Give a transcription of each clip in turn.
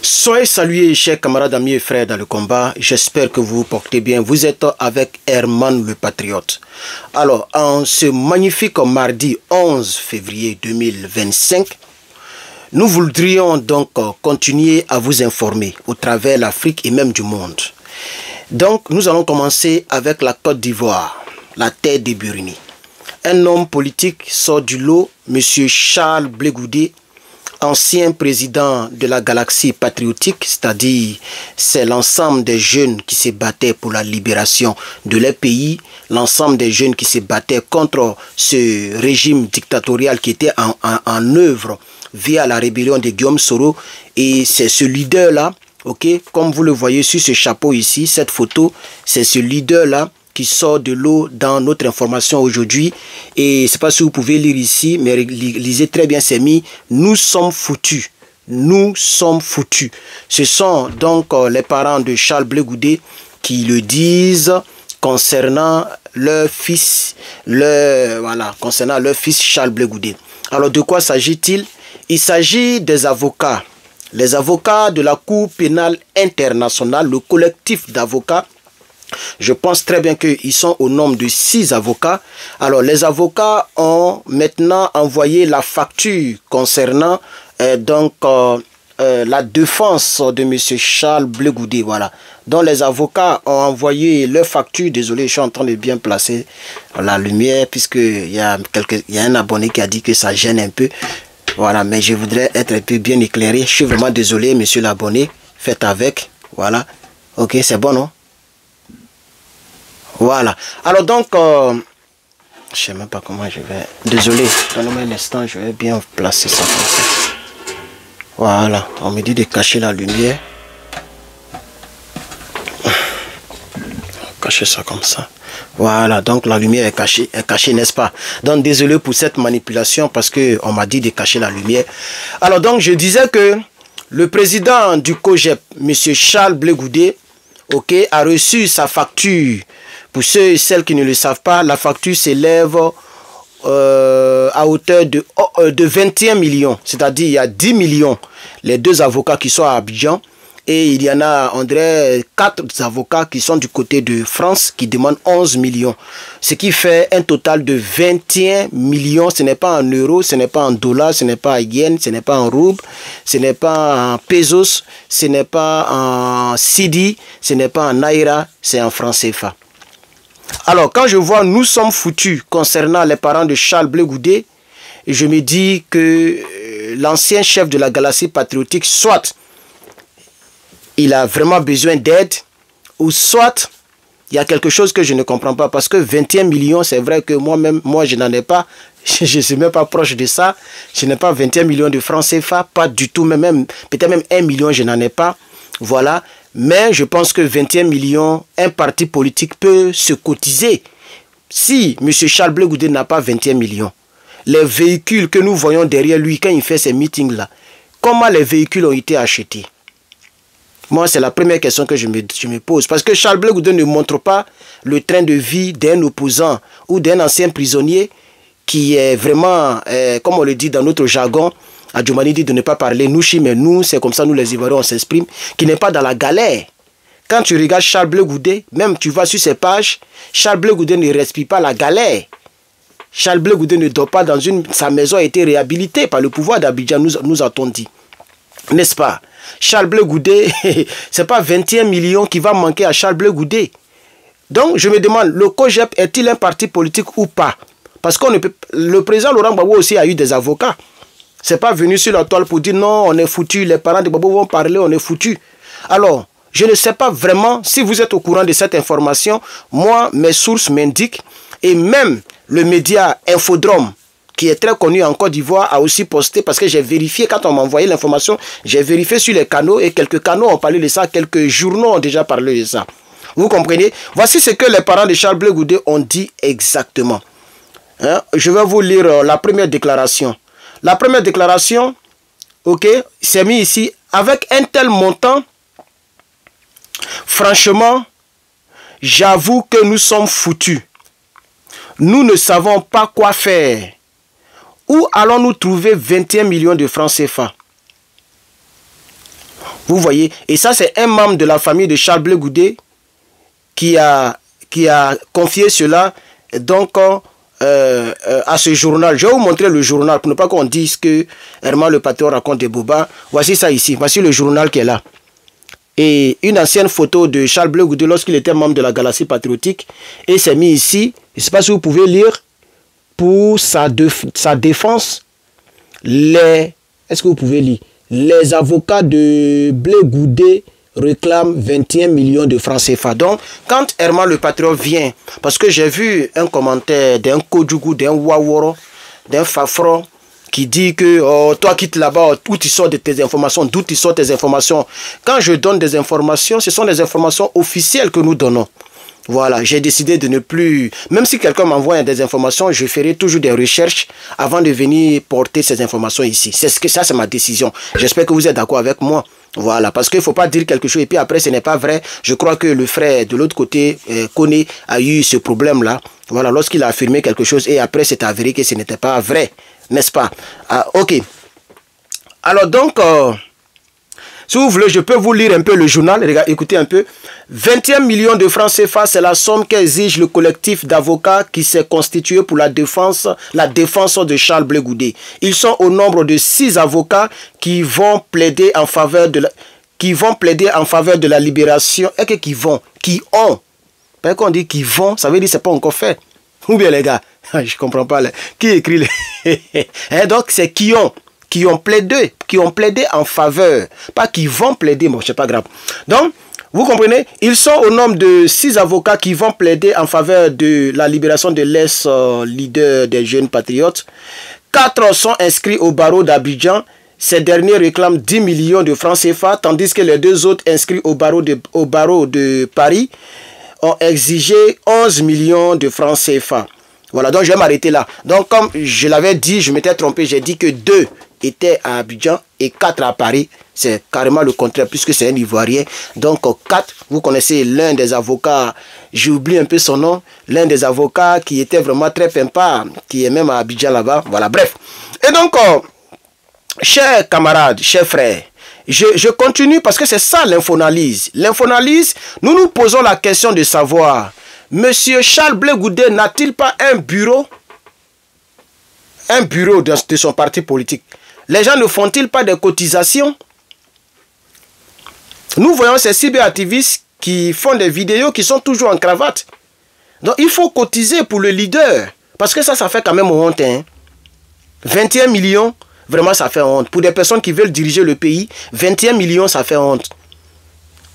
Soyez salués, chers camarades, amis et frères dans le combat. J'espère que vous vous portez bien. Vous êtes avec Herman le Patriote. Alors, en ce magnifique mardi 11 février 2025, nous voudrions donc continuer à vous informer au travers de l'Afrique et même du monde. Donc, nous allons commencer avec la Côte d'Ivoire, la terre des Burundi. Un homme politique sort du lot, M. Charles Blé Goudé, ancien président de la galaxie patriotique, c'est-à-dire c'est l'ensemble des jeunes qui se battaient pour la libération de leur pays, l'ensemble des jeunes qui se battaient contre ce régime dictatorial qui était en œuvre via la rébellion de Guillaume Soro. Et c'est ce leader-là, ok, comme vous le voyez sur ce chapeau ici, cette photo, c'est ce leader-là qui sort de l'eau dans notre information aujourd'hui. Et je ne sais pas si vous pouvez lire ici, mais lisez très bien, c'est mis « Nous sommes foutus ». Nous sommes foutus. Ce sont donc les parents de Charles Blé Goudé qui le disent concernant leur fils, concernant leur fils Charles Blé Goudé. Alors de quoi s'agit-il? Il s'agit des avocats. Les avocats de la Cour pénale internationale, le collectif d'avocats. Je pense très bien qu'ils sont au nombre de 6 avocats. Alors, les avocats ont maintenant envoyé la facture concernant la défense de M. Charles Blé Goudé. Voilà. Donc, les avocats ont envoyé leur facture. Désolé, je suis en train de bien placer la lumière puisqu'il y a un abonné qui a dit que ça gêne un peu. Voilà, mais je voudrais être un peu bien éclairé. Je suis vraiment désolé, monsieur l'abonné. Faites avec. Voilà. Ok, c'est bon, non? Voilà. Alors donc, je sais même pas comment je vais... Désolé, donnez-moi un instant, je vais bien placer ça comme ça. Voilà, on me dit de cacher la lumière. Cacher ça comme ça. Voilà, donc la lumière est cachée, n'est-ce pas? Donc désolé pour cette manipulation parce que on m'a dit de cacher la lumière. Alors donc, je disais que le président du COJEP, M. Charles Blé Goudé, ok, a reçu sa facture. Pour ceux et celles qui ne le savent pas, la facture s'élève à hauteur de 21 millions. C'est-à-dire il y a 10 millions, les 2 avocats qui sont à Abidjan. Et il y en a, on dirait, 4 avocats qui sont du côté de France qui demandent 11 millions. Ce qui fait un total de 21 millions. Ce n'est pas en euros, ce n'est pas en dollars, ce n'est pas en yens, ce n'est pas en roubles, ce n'est pas en pesos, ce n'est pas en cedi, ce n'est pas en naira, c'est en francs CFA. Alors, quand je vois « Nous sommes foutus » concernant les parents de Charles Blé Goudé, je me dis que l'ancien chef de la galaxie patriotique, soit il a vraiment besoin d'aide, ou soit il y a quelque chose que je ne comprends pas. Parce que 21 millions, c'est vrai que moi-même, moi je n'en ai pas. Je ne suis même pas proche de ça. Je n'ai pas 21 millions de francs CFA, pas du tout, peut-être même 1 million, je n'en ai pas. Voilà. Mais je pense que 21 millions, un parti politique peut se cotiser. Si M. Charles Blé Goudé n'a pas 21 millions, les véhicules que nous voyons derrière lui quand il fait ces meetings-là, comment les véhicules ont été achetés? Moi, c'est la première question que je me pose. Parce que Charles Blé Goudé ne montre pas le train de vie d'un opposant ou d'un ancien prisonnier qui est vraiment, comme on le dit dans notre jargon, Adjoumani dit de ne pas parler nouchi, mais nous, c'est comme ça, nous les Ivoiriens, on s'exprime, qui n'est pas dans la galère. Quand tu regardes Charles Blé Goudé, même tu vas sur ses pages, Charles Blé Goudé ne respire pas la galère. Charles Blé Goudé ne dort pas dans sa maison a été réhabilitée par le pouvoir d'Abidjan, nous a-t-on dit. N'est-ce pas? Charles Blé Goudé, c'est pas 21 millions qui va manquer à Charles Blé Goudé. Donc, je me demande, le COJEP est-il un parti politique ou pas? Parce que le président Laurent Gbagbo aussi a eu des avocats. C'est pas venu sur la toile pour dire non, on est foutu, les parents de Gbagbo vont parler, on est foutu. Alors, je ne sais pas vraiment si vous êtes au courant de cette information. Moi, mes sources m'indiquent, et même le média Infodrome, qui est très connu en Côte d'Ivoire, a aussi posté, parce que j'ai vérifié, quand on m'a envoyé l'information, j'ai vérifié sur les canaux, et quelques canaux ont parlé de ça, quelques journaux ont déjà parlé de ça. Vous comprenez? Voici ce que les parents de Charles Blé Goudé ont dit exactement. Hein? Je vais vous lire la première déclaration. La première déclaration, ok, c'est mis ici, avec un tel montant, franchement, j'avoue que nous sommes foutus. Nous ne savons pas quoi faire. Où allons-nous trouver 21 millions de francs CFA? Vous voyez? Et ça, c'est un membre de la famille de Charles Blé Goudé qui a confié cela donc à ce journal. Je vais vous montrer le journal pour ne pas qu'on dise que Herman le Patriote raconte des bobas. Voici ça ici. Voici le journal qui est là. Et une ancienne photo de Charles Blé Goudé lorsqu'il était membre de la Galaxie Patriotique. Et c'est mis ici. Je ne sais pas si vous pouvez lire. Pour sa défense, est-ce que vous pouvez lire? Les avocats de Blé Goudé réclament 21 millions de francs CFA. Donc, quand Herman le Patriote vient, parce que j'ai vu un commentaire d'un Kodjougou, d'un Waworo, d'un Fafro, qui dit que oh, toi quitte là-bas, où tu sors de tes informations, d'où tu sors tes informations. Quand je donne des informations, ce sont des informations officielles que nous donnons. Voilà, j'ai décidé de ne plus... Même si quelqu'un m'envoie des informations, je ferai toujours des recherches avant de venir porter ces informations ici. Ça, c'est ma décision. J'espère que vous êtes d'accord avec moi. Voilà, parce qu'il ne faut pas dire quelque chose et puis après, ce n'est pas vrai. Je crois que le frère de l'autre côté, Koné, a eu ce problème-là. Voilà, lorsqu'il a affirmé quelque chose et après, c'est avéré que ce n'était pas vrai. N'est-ce pas? Ah, ok. Alors donc... si vous voulez, je peux vous lire un peu le journal. Regardez, écoutez un peu. 21 millions de francs CFA, c'est la somme qu'exige le collectif d'avocats qui s'est constitué pour la défense de Charles Blé Goudé. Ils sont au nombre de 6 avocats qui vont plaider en faveur de la libération. Et qui ont. Parce qu'on dit qui vont, ça veut dire que ce n'est pas encore fait. Ou bien les gars, je ne comprends pas. Qui écrit les... Donc c'est qui ont plaidé en faveur, pas qui vont plaider, bon, c'est pas grave. Donc, vous comprenez, ils sont au nombre de 6 avocats qui vont plaider en faveur de la libération de l'ex-leader des jeunes patriotes. 4 sont inscrits au barreau d'Abidjan. Ces derniers réclament 10 millions de francs CFA, tandis que les 2 autres inscrits au barreau de Paris ont exigé 11 millions de francs CFA. Voilà, donc je vais m'arrêter là. Donc, comme je l'avais dit, je m'étais trompé, j'ai dit que 2 étaient à Abidjan et 4 à Paris. C'est carrément le contraire puisque c'est un Ivoirien. Donc 4, vous connaissez l'un des avocats, j'ai oublié un peu son nom, l'un des avocats qui était vraiment très sympa, qui est même à Abidjan là-bas. Voilà, bref. Et donc, chers camarades, chers frères, je continue parce que c'est ça l'infoanalyse. L'infoanalyse, nous nous posons la question de savoir, Monsieur Charles Blé Goudé n'a-t-il pas un bureau de son parti politique? Les gens ne font-ils pas des cotisations? Nous voyons ces cyberactivistes qui font des vidéos qui sont toujours en cravate. Donc il faut cotiser pour le leader. Parce que ça fait quand même honte. Hein? 21 millions, vraiment ça fait honte. Pour des personnes qui veulent diriger le pays, 21 millions ça fait honte.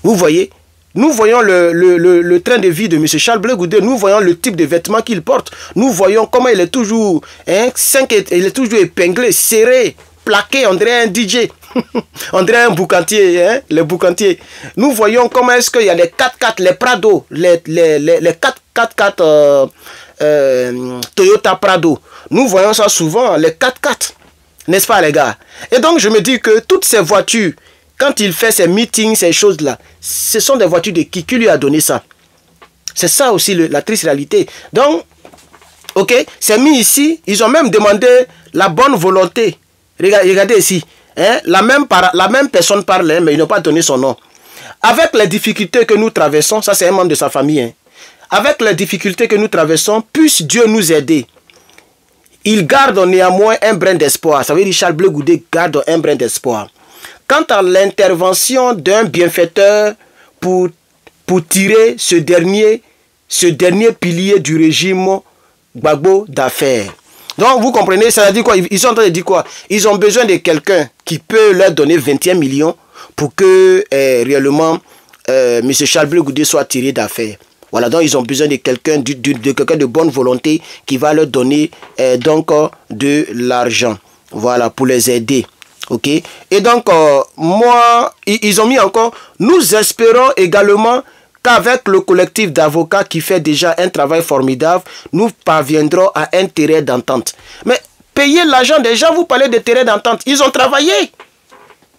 Vous voyez? Nous voyons le train de vie de M. Charles Blé Goudé. Nous voyons le type de vêtements qu'il porte. Nous voyons comment il est toujours, il est toujours épinglé, serré, plaqué. On dirait un DJ. On dirait un boucantier, hein, le boucantier. Nous voyons comment est-ce qu'il y a les 4x4, les Prado, les 4x4 Toyota Prado. Nous voyons ça souvent, les 4x4. N'est-ce pas les gars? Et donc je me dis que toutes ces voitures, quand il fait ses meetings, ces choses-là, ce sont des voitures de qui lui a donné ça? C'est ça aussi la triste réalité. Donc, ok, c'est mis ici. Ils ont même demandé la bonne volonté. Regardez ici. Hein, la même personne parle, mais ils n'ont pas donné son nom. Avec les difficultés que nous traversons, ça c'est un membre de sa famille. Hein, avec les difficultés que nous traversons, puisse Dieu nous aider. Il garde néanmoins un brin d'espoir. Ça veut dire Charles Blé Goudé garde un brin d'espoir. Quant à l'intervention d'un bienfaiteur pour tirer ce dernier pilier du régime Gbagbo d'affaires. Donc vous comprenez, ça veut dire quoi? Ils sont en train de dire quoi? Ils ont besoin de quelqu'un qui peut leur donner 21 millions pour que réellement M. Charles Blé Goudé soit tiré d'affaires. Voilà, donc ils ont besoin de quelqu'un de bonne volonté qui va leur donner donc de l'argent. Voilà, pour les aider. Ok, et donc, moi, ils ont mis encore, nous espérons également qu'avec le collectif d'avocats qui fait déjà un travail formidable, nous parviendrons à un terrain d'entente. Mais payer l'argent des gens, vous parlez de terrain d'entente, ils ont travaillé.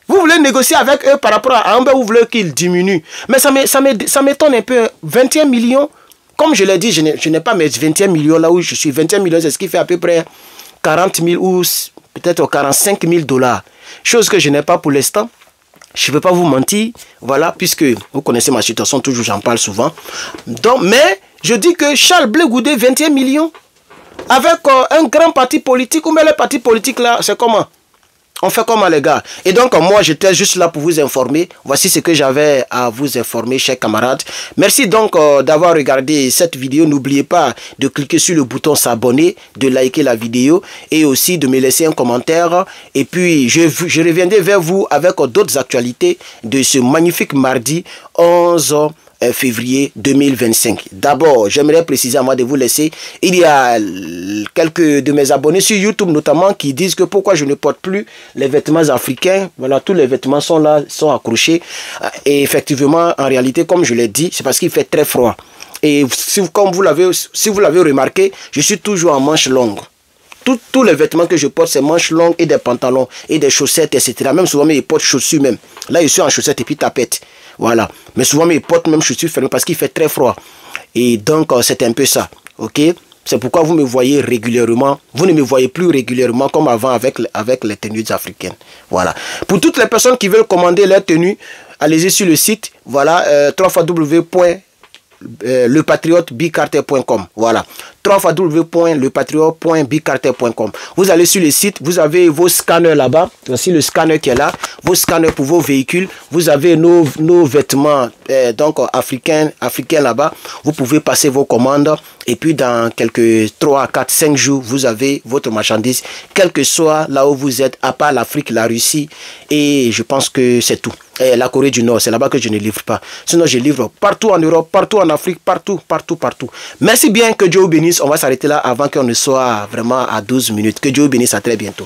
Vous voulez négocier avec eux par rapport à Amber, vous voulez qu'ils diminuent. Mais ça m'étonne un peu, 21 millions, comme je l'ai dit, je n'ai pas mes 21 millions là où je suis. 21 millions, c'est ce qui fait à peu près 40 000 ou peut-être 45 000 $. Chose que je n'ai pas pour l'instant. Je ne peux pas vous mentir, voilà, puisque vous connaissez ma situation, toujours j'en parle souvent. Donc, mais je dis que Charles Blé Goudé, 21 millions, avec un grand parti politique, ou mais le parti politique là, c'est comment? On fait comment les gars? Et donc moi j'étais juste là pour vous informer. Voici ce que j'avais à vous informer, chers camarades. Merci donc d'avoir regardé cette vidéo. N'oubliez pas de cliquer sur le bouton s'abonner, de liker la vidéo et aussi de me laisser un commentaire. Et puis je reviendrai vers vous avec d'autres actualités de ce magnifique mardi 11 février 2025. D'abord, j'aimerais préciser avant de vous laisser, il y a quelques de mes abonnés sur YouTube notamment qui disent que pourquoi je ne porte plus les vêtements africains. Voilà, tous les vêtements sont là, sont accrochés. Et effectivement, en réalité, comme je l'ai dit, c'est parce qu'il fait très froid. Et comme vous l'avez remarqué, je suis toujours en manches longues. Tous les vêtements que je porte, c'est manches longues et des pantalons et des chaussettes, etc. Même souvent, mes potes chaussures même. Là, je suis en chaussettes et puis tapette. Voilà. Mais souvent, mes potes même chaussures fermées parce qu'il fait très froid. Et donc, c'est un peu ça. Ok? C'est pourquoi vous me voyez régulièrement. Vous ne me voyez plus régulièrement comme avant avec les tenues africaines. Voilà. Pour toutes les personnes qui veulent commander leurs tenues, allez-y sur le site. Voilà. www.lepatriotebicarter.com. Voilà. www.lepatriote.bicarter.com. Vous allez sur le site, vous avez vos scanners là-bas. Voici le scanner qui est là. Vos scanners pour vos véhicules. Vous avez nos vêtements donc africains là-bas. Vous pouvez passer vos commandes et puis dans quelques 3, 4, 5 jours, vous avez votre marchandise, quel que soit là où vous êtes, à part l'Afrique, la Russie et je pense que c'est tout. Et la Corée du Nord, c'est là-bas que je ne livre pas. Sinon, je livre partout en Europe, partout en Afrique, partout. Merci bien, que Dieu vous bénisse. On va s'arrêter là avant qu'on ne soit vraiment à 12 minutes. Que Dieu vous bénisse, à très bientôt.